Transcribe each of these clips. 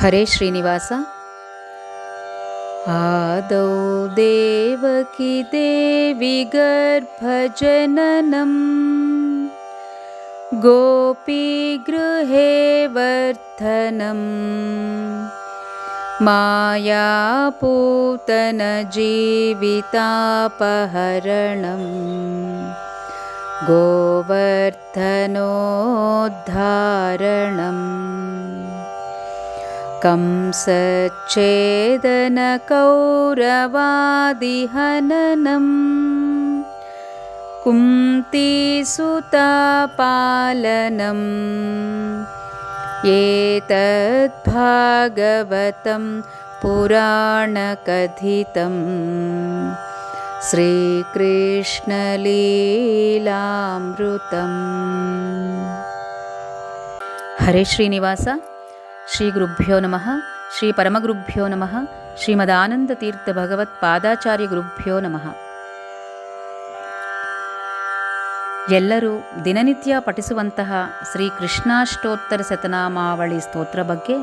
ಹರೇ ಶ್ರೀನಿವಾಸ. ಆದೌ ದೇವಕಿ ದೇವಿ ಗರ್ಭಜನನಂ ಗೋಪೀ ಗೃಹೇ ವರ್ಧನಂ ಮಾಯಾಪೂತನ ಜೀವಿತಾಪಹರಣಂ ಗೋವರ್ಧನೋದ್ಧಾರಣಂ ಕಂಸಚ್ಛೇದನ ಕೌರವಾದಿಹನನಂ ಕುಂತೀಸುತಾಪಾಲನಂ ಏತದ್ ಭಾಗವತಂ ಪುರಾಣಕಥಿತಂ ಶ್ರೀಕೃಷ್ಣಲೀಲಾಮೃತಂ. ಹರೇ ಶ್ರೀನಿವಾಸ. ಶ್ರೀ ಗುರುಭ್ಯೋ ನಮಃ. ಶ್ರೀ ಪರಮಗುರುಭ್ಯೋ ನಮಃ. ಶ್ರೀಮದಾನಂದ ತೀರ್ಥ ಭಗವತ್ ಪಾದಾಚಾರ್ಯ ಗುರುಭ್ಯೋ ನಮಃ. ಎಲ್ಲರೂ ದಿನನಿತ್ಯ ಪಠಿಸುವಂತಹ ಶ್ರೀ ಕೃಷ್ಣಾಷ್ಟೋತ್ತರ ಶತನಾಮಾವಳಿ ಸ್ತೋತ್ರ ಬಗ್ಗೆ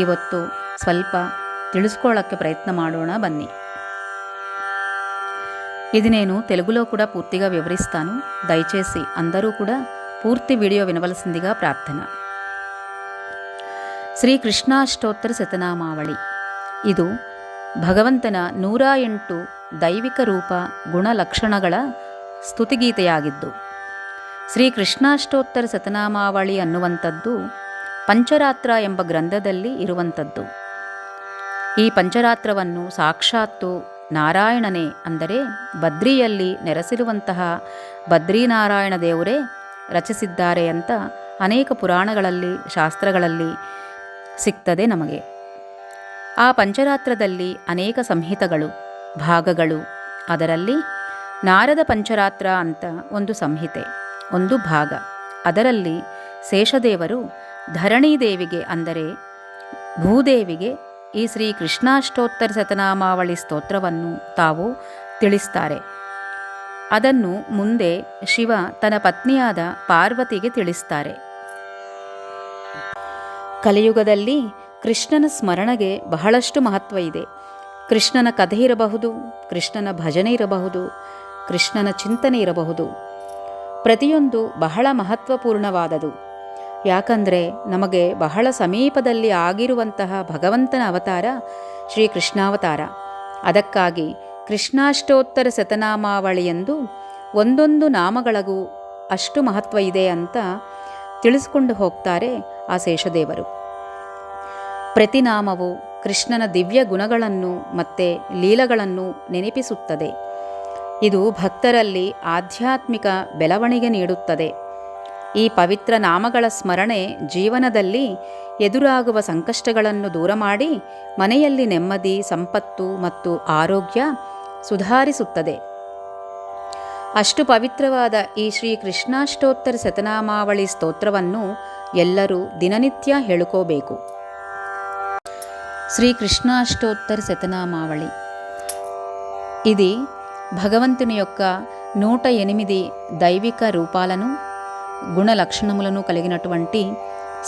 ಇವತ್ತು ಸ್ವಲ್ಪ ತಿಳಿಸ್ಕೊಳ್ಳೋಕ್ಕೆ ಪ್ರಯತ್ನ ಮಾಡೋಣ ಬನ್ನಿ. ಇದನ್ನೇನು తెలుగులో కూడా పూర్తిగా వివరిస్తాను. దయచేసి అందరూ కూడా పూర్తి వీడియో వినవలసిందిగా ప్రార్థన. ಶ್ರೀ ಕೃಷ್ಣಾಷ್ಟೋತ್ತರ ಶತನಾಮಾವಳಿ ಇದು ಭಗವಂತನ 108 ದೈವಿಕ ರೂಪ ಗುಣಲಕ್ಷಣಗಳ ಸ್ತುತಿಗೀತೆಯಾಗಿದ್ದು, ಶ್ರೀ ಕೃಷ್ಣಾಷ್ಟೋತ್ತರ ಶತನಾಮಾವಳಿ ಅನ್ನುವಂಥದ್ದು ಪಂಚರಾತ್ರ ಎಂಬ ಗ್ರಂಥದಲ್ಲಿ ಇರುವಂಥದ್ದು. ಈ ಪಂಚರಾತ್ರವನ್ನು ಸಾಕ್ಷಾತ್ತು ನಾರಾಯಣನೇ, ಅಂದರೆ ಬದ್ರಿಯಲ್ಲಿ ನೆಲೆಸಿರುವಂತಹ ಬದ್ರಿನಾರಾಯಣ ದೇವರೇ ರಚಿಸಿದ್ದಾರೆ ಅಂತ ಅನೇಕ ಪುರಾಣಗಳಲ್ಲಿ ಶಾಸ್ತ್ರಗಳಲ್ಲಿ ಸಿಗ್ತದೆ ನಮಗೆ. ಆ ಪಂಚರಾತ್ರದಲ್ಲಿ ಅನೇಕ ಸಂಹಿತಗಳು ಭಾಗಗಳು. ಅದರಲ್ಲಿ ನಾರದ ಪಂಚರಾತ್ರ ಅಂತ ಒಂದು ಸಂಹಿತೆ, ಒಂದು ಭಾಗ. ಅದರಲ್ಲಿ ಶೇಷದೇವರು ಧರಣೀದೇವಿಗೆ, ಅಂದರೆ ಭೂದೇವಿಗೆ ಈ ಶ್ರೀ ಕೃಷ್ಣಾಷ್ಟೋತ್ತರ ಶತನಾಮಾವಳಿ ಸ್ತೋತ್ರವನ್ನು ತಾವು ತಿಳಿಸ್ತಾರೆ. ಅದನ್ನು ಮುಂದೆ ಶಿವ ತನ್ನ ಪತ್ನಿಯಾದ ಪಾರ್ವತಿಗೆ ತಿಳಿಸ್ತಾರೆ. ಕಲಿಯುಗದಲ್ಲಿ ಕೃಷ್ಣನ ಸ್ಮರಣೆಗೆ ಬಹಳಷ್ಟು ಮಹತ್ವ ಇದೆ. ಕೃಷ್ಣನ ಕಥೆ ಇರಬಹುದು, ಕೃಷ್ಣನ ಭಜನೆ ಇರಬಹುದು, ಕೃಷ್ಣನ ಚಿಂತನೆ ಇರಬಹುದು. ಪ್ರತಿಯೊಂದು ಬಹಳ ಮಹತ್ವಪೂರ್ಣವಾದದು. ಯಾಕಂದರೆ ನಮಗೆ ಬಹಳ ಸಮೀಪದಲ್ಲಿ ಆಗಿರುವಂತಹ ಭಗವಂತನ ಅವತಾರ ಶ್ರೀಕೃಷ್ಣಾವತಾರ. ಅದಕ್ಕಾಗಿ ಕೃಷ್ಣಾಷ್ಟೋತ್ತರ ಶತನಾಮಾವಳಿಯೆಂದು ಒಂದೊಂದು ನಾಮಗಳಿಗೂ ಅಷ್ಟು ಮಹತ್ವ ಇದೆ ಅಂತ ತಿಳಿಸ್ಕೊಂಡು ಹೋಗ್ತಾರೆ ಆ ಶೇಷದೇವರು. ಪ್ರತಿ ನಾಮವು ಕೃಷ್ಣನ ದಿವ್ಯ ಗುಣಗಳನ್ನು ಮತ್ತು ಲೀಲೆಗಳನ್ನು ನೆನಪಿಸುತ್ತದೆ. ಇದು ಭಕ್ತರಲ್ಲಿ ಆಧ್ಯಾತ್ಮಿಕ ಬೆಳವಣಿಗೆ ನೀಡುತ್ತದೆ. ಈ ಪವಿತ್ರ ನಾಮಗಳ ಸ್ಮರಣೆ ಜೀವನದಲ್ಲಿ ಎದುರಾಗುವ ಸಂಕಷ್ಟಗಳನ್ನು ದೂರ ಮಾಡಿ ಮನೆಯಲ್ಲಿ ನೆಮ್ಮದಿ, ಸಂಪತ್ತು ಮತ್ತು ಆರೋಗ್ಯ ಸುಧಾರಿಸುತ್ತದೆ. ಅಷ್ಟು ಪವಿತ್ರವಾದ ಈ ಶ್ರೀ ಕೃಷ್ಣಾಷ್ಟೋತ್ತರ ಶತನಾಮಾವಳಿ ಸ್ತೋತ್ರವನ್ನು ಎಲ್ಲರೂ ದಿನನಿತ್ಯ ಹೇಳುಕೋಬೇಕು. శ్రీ కృష్ణాష్టోత్తర శతనామావళి ఇది భగవంతుని యొక్క 108 దైవిక రూపాలను గుణలక్షణములను కలిగినటువంటి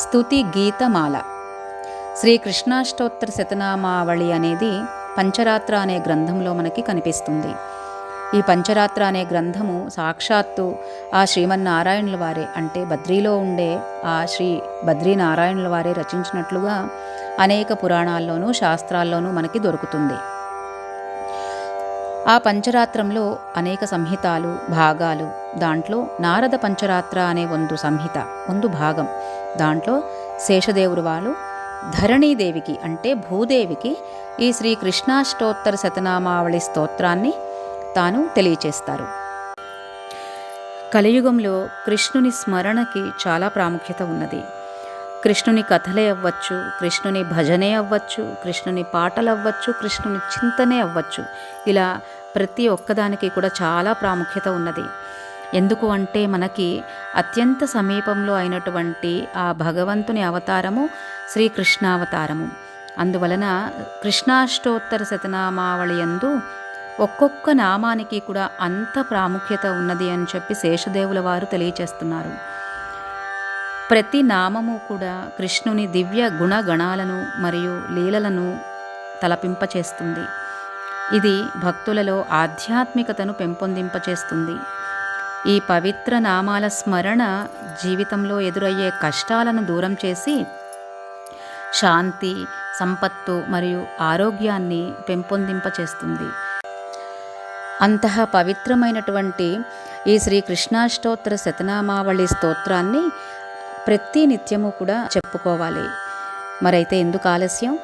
స్తుతి గీతమాల. శ్రీ కృష్ణాష్టోత్తర శతనామావళి అనేది పంచరాత్ర అనే గ్రంథంలో మనకి కనిపిస్తుంది. ఈ పంచరాత్ర అనే గ్రంథము సాక్షాత్తు ఆ శ్రీమన్నారాయణుల వారే, అంటే బద్రీలో ఉండే ఆ శ్రీ బద్రీనారాయణుల వారే రచించినట్లుగా అనేక పురాణాల్లోనూ శాస్త్రాల్లోనూ మనకి దొరుకుతుంది. ఆ పంచరాత్రంలో అనేక సంహితాలు, భాగాలు. దాంట్లో నారద పంచరాత్ర అనే ಒಂದು సంహిత, ಒಂದು భాగం. దాంట్లో శేషదేవుడు వాళ్ళు ధరణీదేవికి, అంటే భూదేవికి ఈ శ్రీ కృష్ణాష్టోత్తర శతనామావళి స్తోత్రాన్ని తాను తెలియచేస్తారు. కలియుగంలో కృష్ణుని స్మరణకి చాలా ప్రాముఖ్యత ఉన్నది. కృష్ణుని కథలే అవ్వచ్చు, కృష్ణుని భజనే అవ్వచ్చు, కృష్ణుని పాటలు అవ్వచ్చు, కృష్ణుని చింతనే అవ్వచ్చు. ఇలా ప్రతి ఒక్కదానికి కూడా చాలా ప్రాముఖ్యత ఉన్నది. ఎందుకు అంటే మనకి అత్యంత సమీపంలో అయినటువంటి ఆ భగవంతుని అవతారము శ్రీకృష్ణావతారము. అందువలన కృష్ణాష్టోత్తర శతనామావళి యందు ఒక్కొక్క నామానికి కూడా అంత ప్రాముఖ్యత ఉన్నది అని చెప్పి శేషదేవుల వారు తెలియచేస్తున్నారు. ప్రతి నామము కూడా కృష్ణుని దివ్య గుణగణాలను మరియు లీలలను తలపింపచేస్తుంది. ఇది భక్తులలో ఆధ్యాత్మికతను పెంపొందింపచేస్తుంది. ఈ పవిత్ర నామాల స్మరణ జీవితంలో ఎదురయ్యే కష్టాలను దూరం చేసి శాంతి, సంపత్తు మరియు ఆరోగ్యాన్ని పెంపొందింపచేస్తుంది. అంతః పవిత్రమైనటువంటి ఈ శ్రీ కృష్ణాష్టోత్తర శతనామావళి స్తోత్రాన్ని ప్రతి నిత్యము కూడా చెప్పుకోవాలి. మరైతే ఎందుకు ఆలస్యం,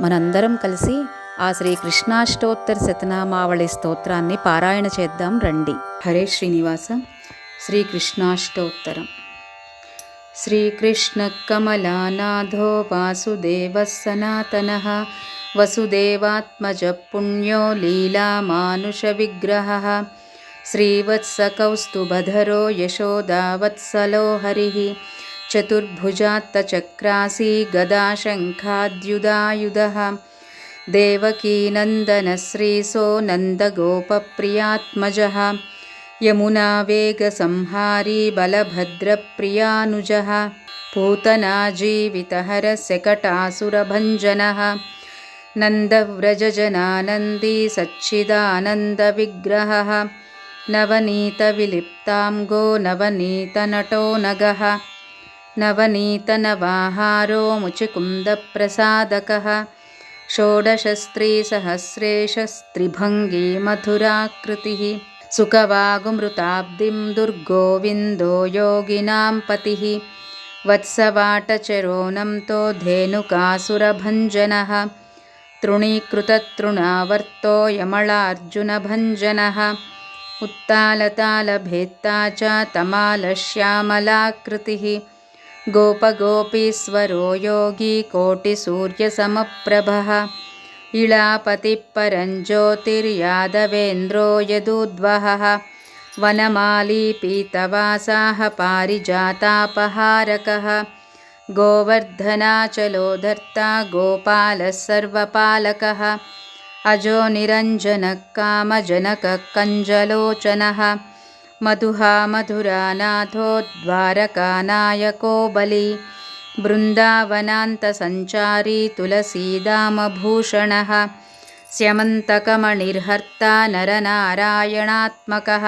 మనందరం కలిసి ఆ శ్రీ కృష్ణాష్టోత్తర శతనామావళి స్తోత్రాన్ని పారాయణ చేద్దాం రండి. హరే శ్రీనివాస. శ్రీ కృష్ణాష్టోత్తరం. శ్రీకృష్ణ కమలానాథో వాసుదేవః సనాతనః వసుదేవాత్మజ పుణ్యో లీలామానుష విగ్రహః శ్రీవత్సకౌస్తుభధరో యశోదావత్సలో హరిః చతుర్భుజాత్తచక్రాసీ గదాశంఖాద్యుదాయుధः దేవకీనందనశ్రీసో నందగోపప్రియాత్మజः యమునావేగసంహారీ బలభద్రప్రియానుజः పూతనాజీవితహరः శకటాసురభञ्जनः నందవ్రజజనానందీ సచ్చిదానందవిగ్రహः నవనీతవిలిప్తాంగో నవనీతనటో నగः నవనీతనవాహారో ముచికుందప్రసాదకः షోడశస్త్రీసహస్రేషస్త్రిభంగీ మధురాకృతిः సుఖవాగుమృతాబ్ధిం దుర్గోవిందో యోగినాం పతిః వత్సవాటచరో నంతో ధేనుకాసురభञ्जनः తృణీకృతతృణావర్తో యమళార్జునభञ्जनः ఉత్తాలతాళభేత్తా చ తమాలశ్యామలాకృతిः గోపగోపీశ్వరో యోగి కోటిసూర్యసమప్రభः ఇళాపతిః పరంజ్యోతిర్యాదవేంద్రో యదూద్వహः వనమాలీ పీతవాసాః పారిజాతాపహారకः గోవర్ధనాచలో ధర్తా గోపాలः సర్వపాలకः అజో నిరంజనః కామజనకः కంజలోచనः మధుహా మధురానాథో ద్వారకానాయకో బలి బృందావనాంతసంచారీ తులసీదామభూషణः స్యమంతకమణిర్హర్తా నరనారాయణాత్మకः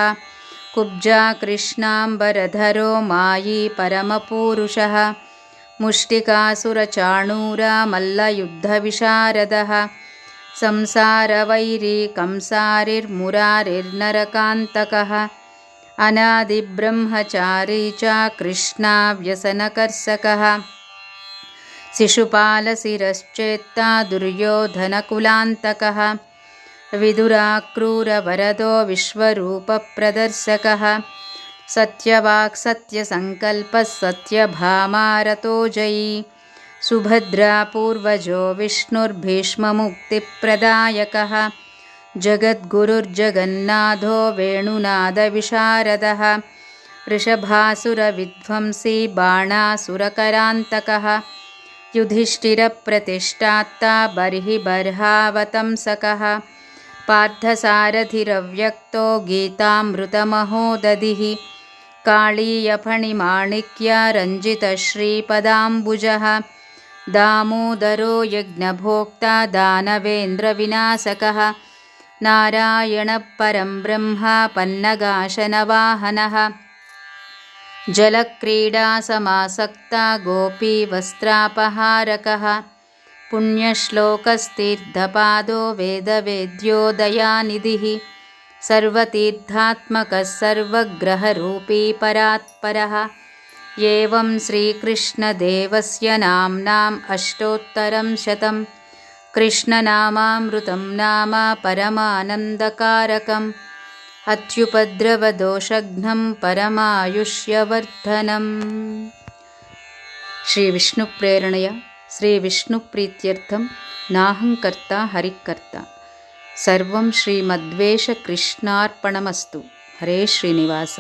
కుబ్జా కృష్ణాంబరధరో మాయీ పరమపూరుషः ముష్టికాసురచాణూరా మల్లయుద్ధవిశారదः సంసారవైరీ కంసారిర్మురారిర్నరకాంతకः అనాదిబ్రహ్మచారీ చ కృష్ణావ్యసనకర్షకः శిశుపాలశిరశ్చేత్తా దుర్యోధనకులాంతకः విదురాక్రూరవరదో విశ్వరూపప్రదర్శకः సత్యవాక్ సత్యసంకల్పः సత్యభామారతో జయీ సుభద్రా పూర్వజో విష్ణుర్భీష్మముక్తిప్రదాయకः జగద్గురుర్జగన్నాథో వేణునాదవిశారదः వృషభాసురవిధ్వంసీ బాణాసురకరాంతకः యుధిష్ఠిరప్రతిష్ఠాత్తా బర్హిబర్హావతంసకः పార్థసారథిరవ్యక్తో గీతామృతమహోదధిः కాళీయఫణిమాణిక్య రంజితశ్రీపదాంబుజः దామోదరో యజ్ఞభోక్తా దానవేంద్రవినాశకः నారాయణః పరం బ్రహ్మ పన్నగాశనవాహనः జలక్రీడాసమాసక్తా గోపీవస్త్రాపహారకः పుణ్యశ్లోకస్తీర్థపాదో వేదవేద్యో దయానిధిः సర్వతీర్థాత్మకः సర్వగ్రహరూపీ పరాత్పరः ఏవం శ్రీకృష్ణదేవస్య నామ్నాం అష్టోత్తరం శతం కృష్ణనామామృతం నామ పరమానందకారకం అత్యుపద్రవదోషఘ్నం పరమాయుష్యవర్ధనం. శ్రీ విష్ణు ప్రేరణయ శ్రీ విష్ణు ప్రీత్యర్థం నాహంకర్త హరికర్త సర్వం శ్రీమద్వేష కృష్ణార్పణమస్తు. హరే శ్రీనివాస.